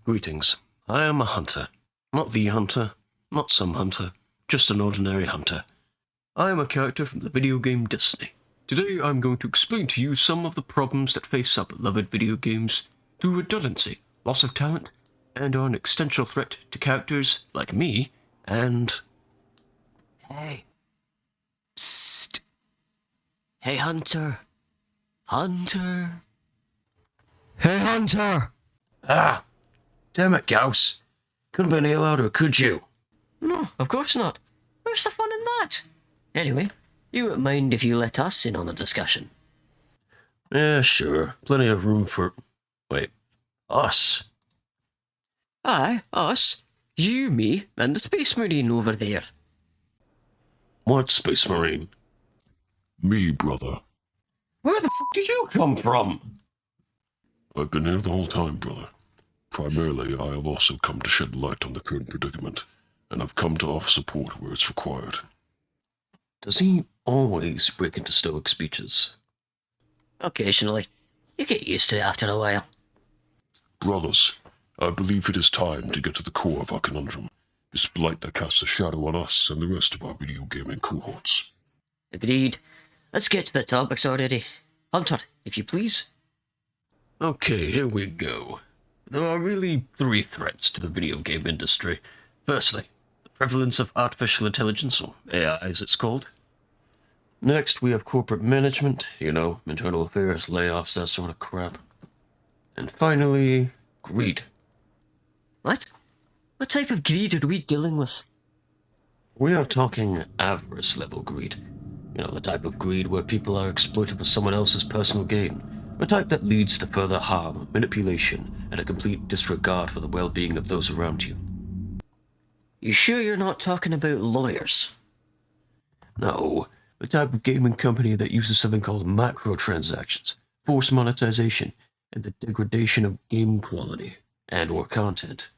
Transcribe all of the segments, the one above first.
Greetings. I am a hunter. Not the hunter, not some hunter, just an ordinary hunter. I am a character from the video game Destiny. Today I'm going to explain to you some of the problems that face our beloved video games through redundancy, loss of talent, and are an existential threat to characters like me and... Hey. Psst. Hey, Hunter. Hunter. Hey, Hunter! Ah! Damn it, Gauss. Couldn't have been any louder, could you? No, of course not. Where's the fun in that? Anyway, you wouldn't mind if you let us in on the discussion. Yeah, sure. Plenty of room for... Wait. Us? Aye, us. You, me, and the Space Marine over there. What Space Marine? Me, brother. Where the f*** did you come from? I've been here the whole time, brother. Primarily, I have also come to shed light on the current predicament, and I've come to offer support where it's required. Does he always break into stoic speeches? Occasionally. You get used to it after a while. Brothers, I believe it is time to get to the core of our conundrum, this blight that casts a shadow on us and the rest of our video gaming cohorts. Agreed. Let's get to the topics already. Hunter, if you please. Okay, here we go. There are really three threats to the video game industry. Firstly, the prevalence of artificial intelligence, or AI as it's called. Next, we have corporate management, internal affairs, layoffs, that sort of crap. And finally, greed. What? What type of greed are we dealing with? We are talking avarice-level greed. The type of greed where people are exploited for someone else's personal gain. The type that leads to further harm, manipulation, and a complete disregard for the well-being of those around you. You sure you're not talking about lawyers? No, the type of gaming company that uses something called microtransactions, forced monetization, and the degradation of game quality and/or content.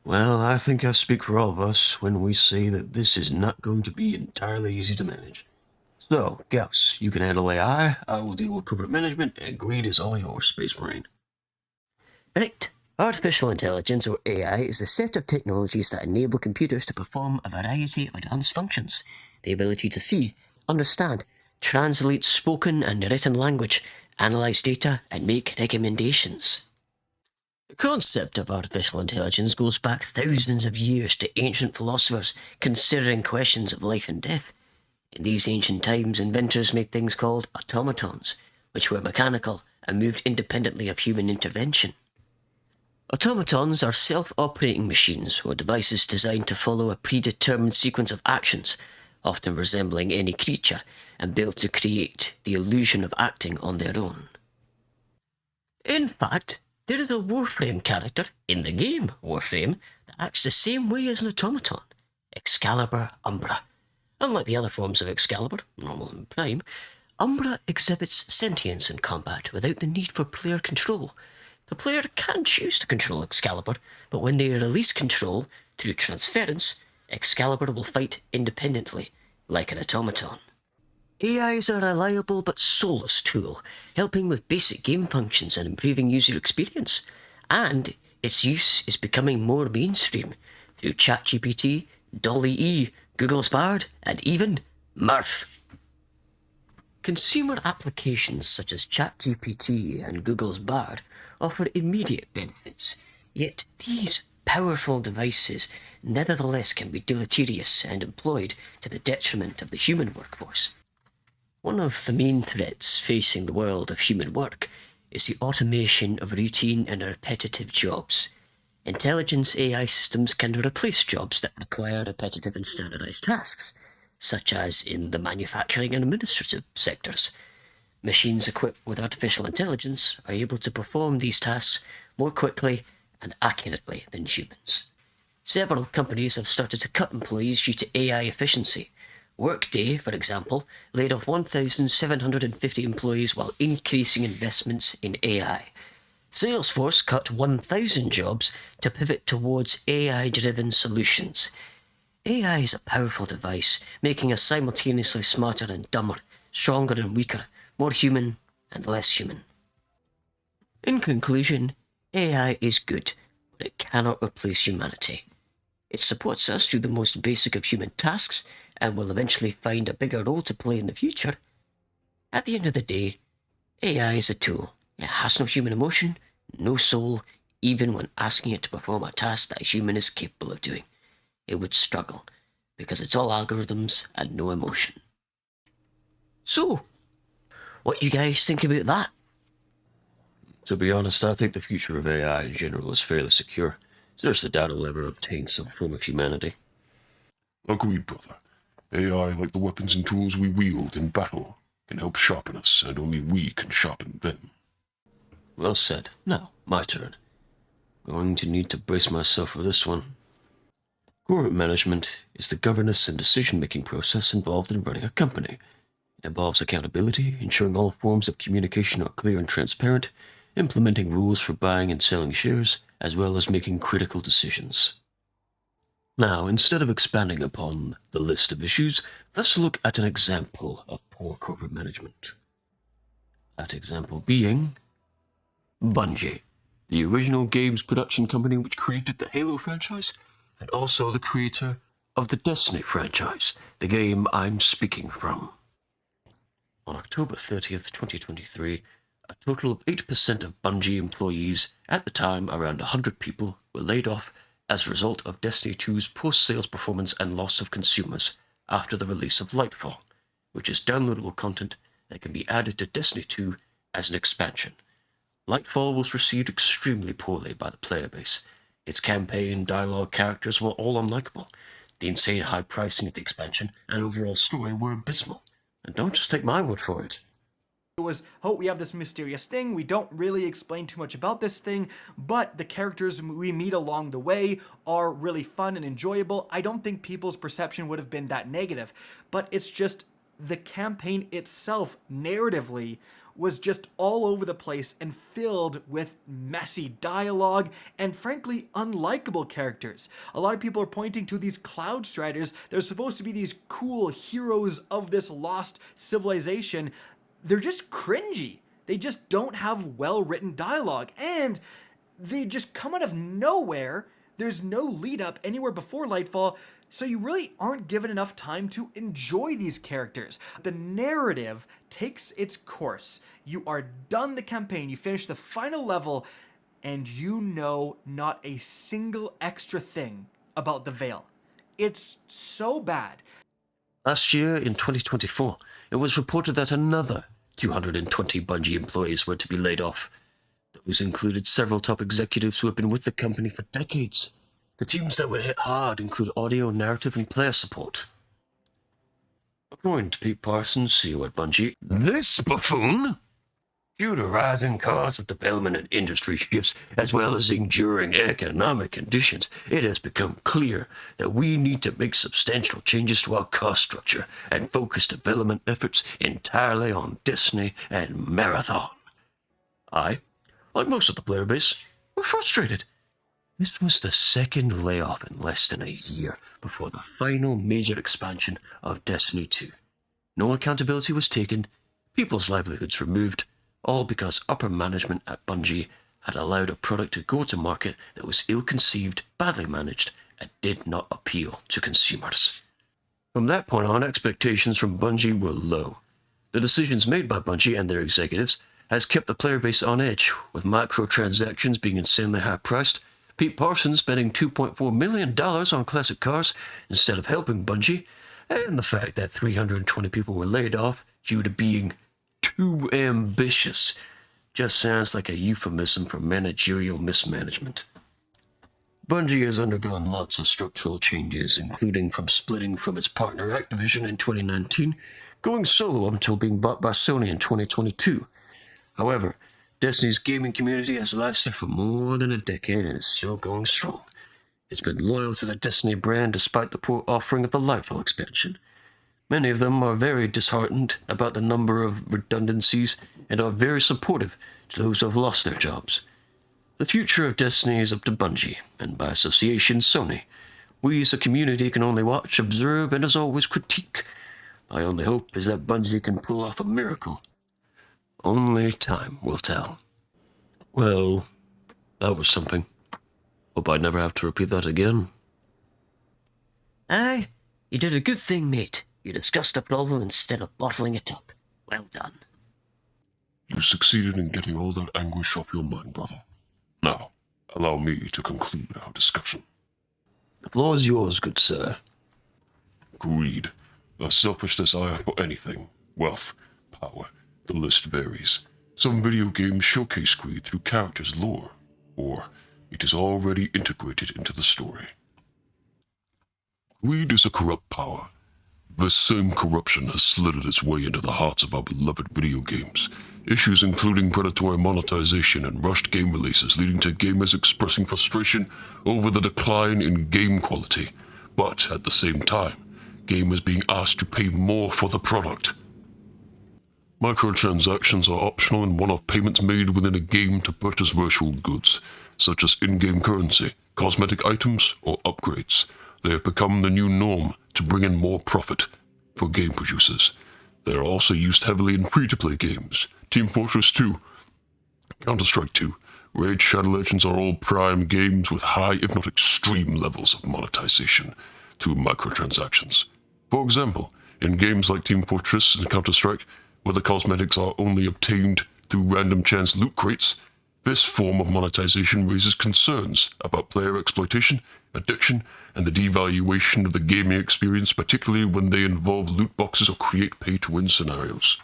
Well, I think I speak for all of us when we say that this is not going to be entirely easy to manage. So, Gauss, you can handle AI, I will deal with corporate management, and greed is all yours, Space Marine. Right. Artificial intelligence, or AI, is a set of technologies that enable computers to perform a variety of advanced functions. The ability to see, understand, translate spoken and written language, analyze data, and make recommendations. The concept of artificial intelligence goes back thousands of years to ancient philosophers considering questions of life and death. In these ancient times, inventors made things called automatons, which were mechanical and moved independently of human intervention. Automatons are self-operating machines or devices designed to follow a predetermined sequence of actions, often resembling any creature, and built to create the illusion of acting on their own. In fact, there is a Warframe character in the game Warframe that acts the same way as an automaton, Excalibur Umbra. Unlike the other forms of Excalibur, normal and prime, Umbra exhibits sentience in combat without the need for player control. The player can choose to control Excalibur, but when they release control through transference, Excalibur will fight independently, like an automaton. AI is a reliable but soulless tool, helping with basic game functions and improving user experience, and its use is becoming more mainstream through ChatGPT, DALL-E, Google's Bard, and even Mirth. Consumer applications such as ChatGPT and Google's Bard offer immediate benefits, yet these powerful devices nevertheless can be deleterious and employed to the detriment of the human workforce. One of the main threats facing the world of human work is the automation of routine and repetitive jobs. Intelligence AI systems can replace jobs that require repetitive and standardized tasks, such as in the manufacturing and administrative sectors. Machines equipped with artificial intelligence are able to perform these tasks more quickly and accurately than humans. Several companies have started to cut employees due to AI efficiency. Workday, for example, laid off 1,750 employees while increasing investments in AI. Salesforce cut 1,000 jobs to pivot towards AI-driven solutions. AI is a powerful device, making us simultaneously smarter and dumber, stronger and weaker, more human and less human. In conclusion, AI is good, but it cannot replace humanity. It supports us through the most basic of human tasks and will eventually find a bigger role to play in the future. At the end of the day, AI is a tool. It has no human emotion, no soul, even when asking it to perform a task that a human is capable of doing. It would struggle, because it's all algorithms and no emotion. So, what do you guys think about that? To be honest, I think the future of AI in general is fairly secure. There's the doubt it'll ever obtain some form of humanity. Agreed, brother. AI, like the weapons and tools we wield in battle, can help sharpen us, and only we can sharpen them. Well said. Now, my turn. Going to need to brace myself for this one. Corporate management is the governance and decision-making process involved in running a company. It involves accountability, ensuring all forms of communication are clear and transparent, implementing rules for buying and selling shares, as well as making critical decisions. Now, instead of expanding upon the list of issues, let's look at an example of poor corporate management. That example being Bungie, the original games production company which created the Halo franchise, and also the creator of the Destiny franchise, the game I'm speaking from. On October 30th, 2023, a total of 8% of Bungie employees, at the time around 100 people, were laid off as a result of Destiny 2's post-sales performance and loss of consumers after the release of Lightfall, which is downloadable content that can be added to Destiny 2 as an expansion. Lightfall was received extremely poorly by the player base. Its campaign, dialogue, characters were all unlikable. The insane high pricing of the expansion and overall story were abysmal. And don't just take my word for it. It was, oh, we have this mysterious thing, we don't really explain too much about this thing, but the characters we meet along the way are really fun and enjoyable. I don't think people's perception would have been that negative, but it's just the campaign itself, narratively, was just all over the place and filled with messy dialogue and frankly unlikable characters. A lot of people are pointing to these Cloud Striders. They're supposed to be these cool heroes of this lost civilization. They're just cringy. They just don't have well-written dialogue, and they just come out of nowhere. There's no lead up anywhere before Lightfall, so you really aren't given enough time to enjoy these characters. The narrative takes its course. You are done the campaign, you finish the final level, and you know not a single extra thing about the Veil. It's so bad. Last year, in 2024, it was reported that another 220 Bungie employees were to be laid off. Those included several top executives who have been with the company for decades. The teams that were hit hard include audio, narrative, and player support. According to Pete Parsons, CEO at Bungie, this buffoon, due to rising costs of development and industry shifts, as well as enduring economic conditions, it has become clear that we need to make substantial changes to our cost structure and focus development efforts entirely on Destiny and Marathon. I, like most of the player base, were frustrated. This was the second layoff in less than a year before the final major expansion of Destiny 2. No accountability was taken, people's livelihoods removed, all because upper management at Bungie had allowed a product to go to market that was ill-conceived, badly managed, and did not appeal to consumers. From that point on, expectations from Bungie were low. The decisions made by Bungie and their executives has kept the player base on edge, with microtransactions being insanely high-priced, Pete Parsons spending $2.4 million on classic cars instead of helping Bungie, and the fact that 320 people were laid off due to being too ambitious just sounds like a euphemism for managerial mismanagement. Bungie has undergone lots of structural changes, including from splitting from its partner Activision in 2019, going solo up until being bought by Sony in 2022. However, Destiny's gaming community has lasted for more than a decade and is still going strong. It's been loyal to the Destiny brand despite the poor offering of the Lightfall expansion. Many of them are very disheartened about the number of redundancies and are very supportive to those who have lost their jobs. The future of Destiny is up to Bungie, and by association, Sony. We as a community can only watch, observe, and as always critique. My only hope is that Bungie can pull off a miracle. Only time will tell. Well, that was something. Hope I never have to repeat that again. Aye, you did a good thing, mate. You discussed the problem instead of bottling it up. Well done. You succeeded in getting all that anguish off your mind, brother. Now, allow me to conclude our discussion. The floor is yours, good sir. Greed, a selfish desire for anything, wealth, power, the list varies. Some video games showcase greed through characters' lore, or it is already integrated into the story. Greed is a corrupt power. This same corruption has slithered its way into the hearts of our beloved video games. Issues including predatory monetization and rushed game releases leading to gamers expressing frustration over the decline in game quality, but at the same time, gamers being asked to pay more for the product. Microtransactions are optional and one-off payments made within a game to purchase virtual goods, such as in-game currency, cosmetic items, or upgrades. They have become the new norm to bring in more profit for game producers. They are also used heavily in free-to-play games. Team Fortress 2, Counter-Strike 2, Raid Shadow Legends are all prime games with high, if not extreme, levels of monetization through microtransactions. For example, in games like Team Fortress and Counter-Strike, where the cosmetics are only obtained through random chance loot crates, this form of monetization raises concerns about player exploitation, addiction, and the devaluation of the gaming experience, particularly when they involve loot boxes or create pay-to-win scenarios.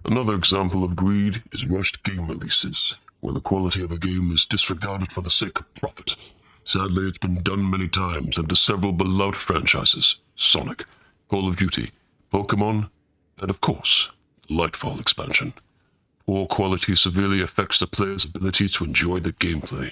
Another example of greed is rushed game releases, where the quality of a game is disregarded for the sake of profit. Sadly, it's been done many times and to several beloved franchises: Sonic, Call of Duty, Pokemon, and of course, the Lightfall expansion. Poor quality severely affects the player's ability to enjoy the gameplay.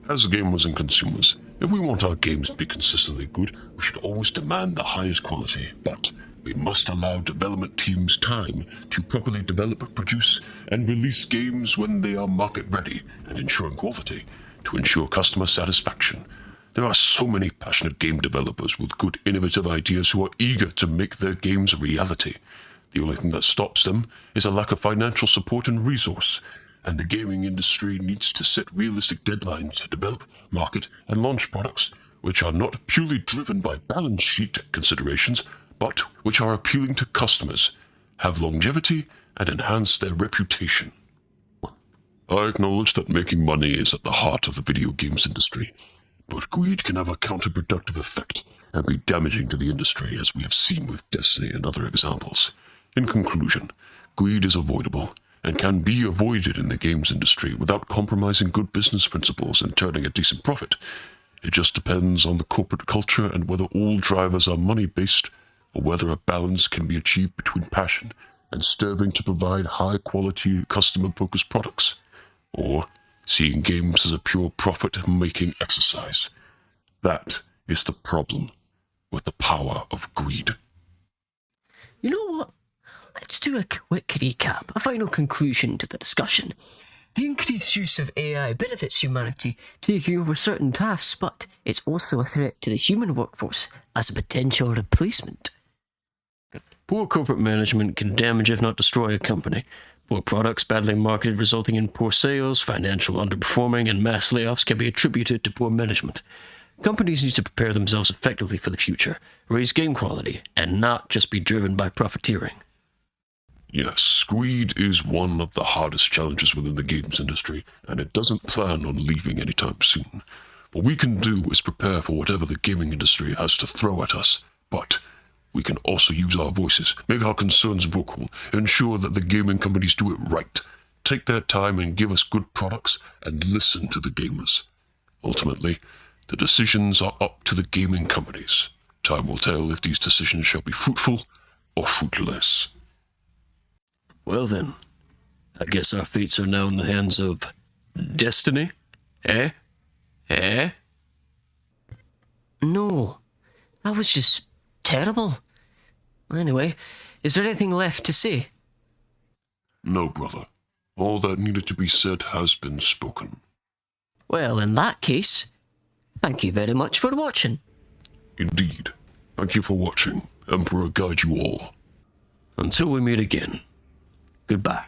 As gamers and consumers, if we want our games to be consistently good, we should always demand the highest quality, but we must allow development teams time to properly develop, produce, and release games when they are market ready and ensuring quality to ensure customer satisfaction. There are so many passionate game developers with good innovative ideas who are eager to make their games a reality. The only thing that stops them is a lack of financial support and resource, and the gaming industry needs to set realistic deadlines to develop, market, and launch products which are not purely driven by balance sheet considerations, but which are appealing to customers, have longevity, and enhance their reputation. I acknowledge that making money is at the heart of the video games industry, but greed can have a counterproductive effect and be damaging to the industry, as we have seen with Destiny and other examples. In conclusion, greed is avoidable and can be avoided in the games industry without compromising good business principles and turning a decent profit. It just depends on the corporate culture and whether all drivers are money-based or whether a balance can be achieved between passion and striving to provide high-quality, customer-focused products, or seeing games as a pure profit-making exercise. That is the problem with the power of greed. You know what? Let's do a quick recap, a final conclusion to the discussion. The increased use of AI benefits humanity, taking over certain tasks, but it's also a threat to the human workforce as a potential replacement. Poor corporate management can damage, if not destroy, a company. Poor products badly marketed resulting in poor sales, financial underperforming, and mass layoffs can be attributed to poor management. Companies need to prepare themselves effectively for the future, raise game quality, and not just be driven by profiteering. Yes, greed is one of the hardest challenges within the games industry, and it doesn't plan on leaving anytime soon. What we can do is prepare for whatever the gaming industry has to throw at us, but we can also use our voices, make our concerns vocal, ensure that the gaming companies do it right, take their time and give us good products, and listen to the gamers. Ultimately, the decisions are up to the gaming companies. Time will tell if these decisions shall be fruitful or fruitless. Well then, I guess our fates are now in the hands of Destiny? Eh? Eh? No, that was just terrible. Anyway, is there anything left to say? No, brother. All that needed to be said has been spoken. Well, in that case, thank you very much for watching. Indeed. Thank you for watching. Emperor guide you all. Until we meet again, goodbye.